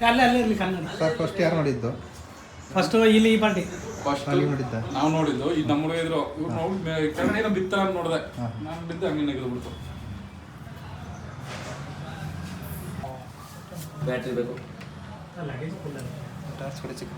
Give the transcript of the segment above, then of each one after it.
ಅಲ್ಲೇ ಇರಲಿ Kannada. Sir first ಯಾರು ನೋಡಿದ್ದು? ಫಸ್ಟ್ ಇಲ್ಲಿ ಈ ಪಾರ್ಟಿ ಫಸ್ಟ್ ಅಲ್ಲಿ ನೋಡಿದ್ದ ನಾವು ನೋಡಿದ್ದು ಇದು ನಮ್ಮ ಹುಡುಗ ಇದ್ರು ಇವ್ರು ನೋಡಿ ಕನ್ನಡ ಬಿತ್ತ ಅಂತ ನೋಡಿದೆ. ನಾನು ಬಿದ್ದು ಹಂಗೆ ನೆಗೆದು ಬಿಡ್ತು. ಬ್ಯಾಟ್ರಿ ಬೇಕು. ಟಾರ್ಚ್ ಕಡೆ ಚಿಕ್ಕ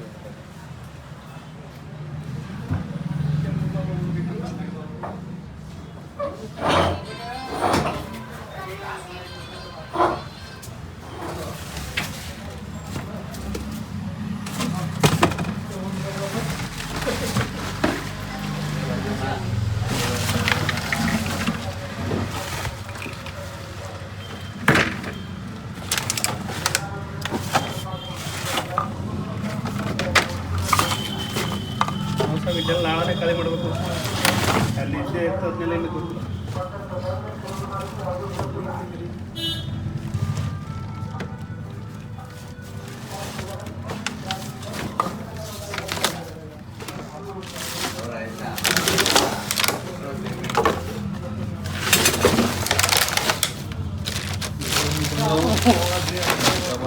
ಇದೆಲ್ಲ ನಾಳೆ ಕಳೆ ಮಾಡಬೇಕು. ಅಲ್ಲಿ ಇದ್ದೇ ಇರ್ತದನ್ನೆಲ್ಲ ಇಲ್ಲಿ ಗೊತ್ತಿಲ್ಲ.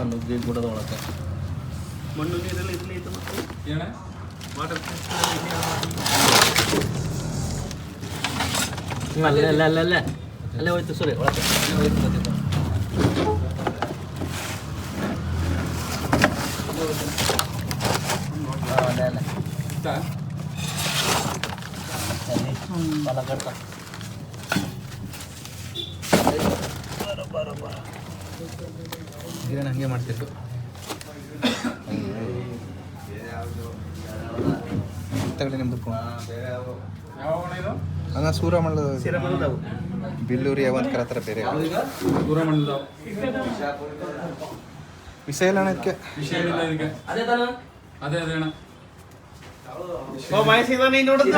ನುಗ್ಗಿ ಗುಡದ ಒಳಗೆ ಮಣ್ಣು ನೀರೆಲ್ಲ ಇರಲಿ ಇತ್ತು ಮತ್ತು ಏನ ವಾಟರ್ ಅಲ್ಲೇ ಹೋಯ್ತು ಸರಿ ಒಳಗೆ ಅಲ್ಲೇ ಹೋಯ್ತು ಗೊತ್ತಿತ್ತು. ಅಲ್ಲೇ ಅಲ್ಲೇ ಹೊಲ ಕಟ್ಟ ಗಿರಣ ಹಂಗೆ ಮಾಡ್ತಿದ್ದು. ತಗೊಳ್ಳಿ ನಿಮ್ದು ಫೋನ್. ಯಾವ ಇದು ಹಂಗ ಸೂರಮಂಡಲ ಬಿಲ್ಲೂರಿ ಯಾವಂತ ಕರತ್ತಾರ ಬೇರೆ ದೂರ ಮಾಡಿದ ವಿಷಯ ಇಲ್ಲ ಅದಕ್ಕೆ. ವಿಷಯ ಇಲ್ಲ ಇದಕ್ಕೆ. ಅದೇ ತಾನ ಅದೇ ಅದೇ ಅಣ್ಣ. ನೀನು ನೋಡುತ್ತ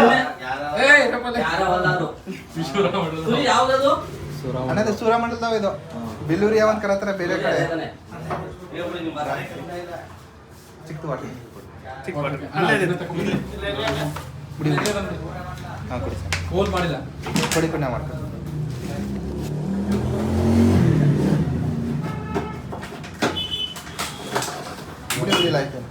ಯಾವ್ದದು ಅಣ್ಣದ ಸೂರಮಂಡಲದಾವ ಇದು ಬಿಲ್ಲೂರಿ ಯಾವಂತ ಕರತ್ತಾರ ಬೇರೆ ಕಡೆ ಚಿಕ್ಕದು ವಾಟಿ ಬಿಡಿ. ಹಾಂ ಕೊಡಿ ಸರ್. ಹೋಲ್ ಮಾಡಿಲ್ಲ. ಕೊಡಿ ಕೊಡಿ ನಾ ಮಾಡ್ತೀನಿ. ಬಿಡಿ ಬಿಡಿಲ್ಲ ಆಯ್ತು.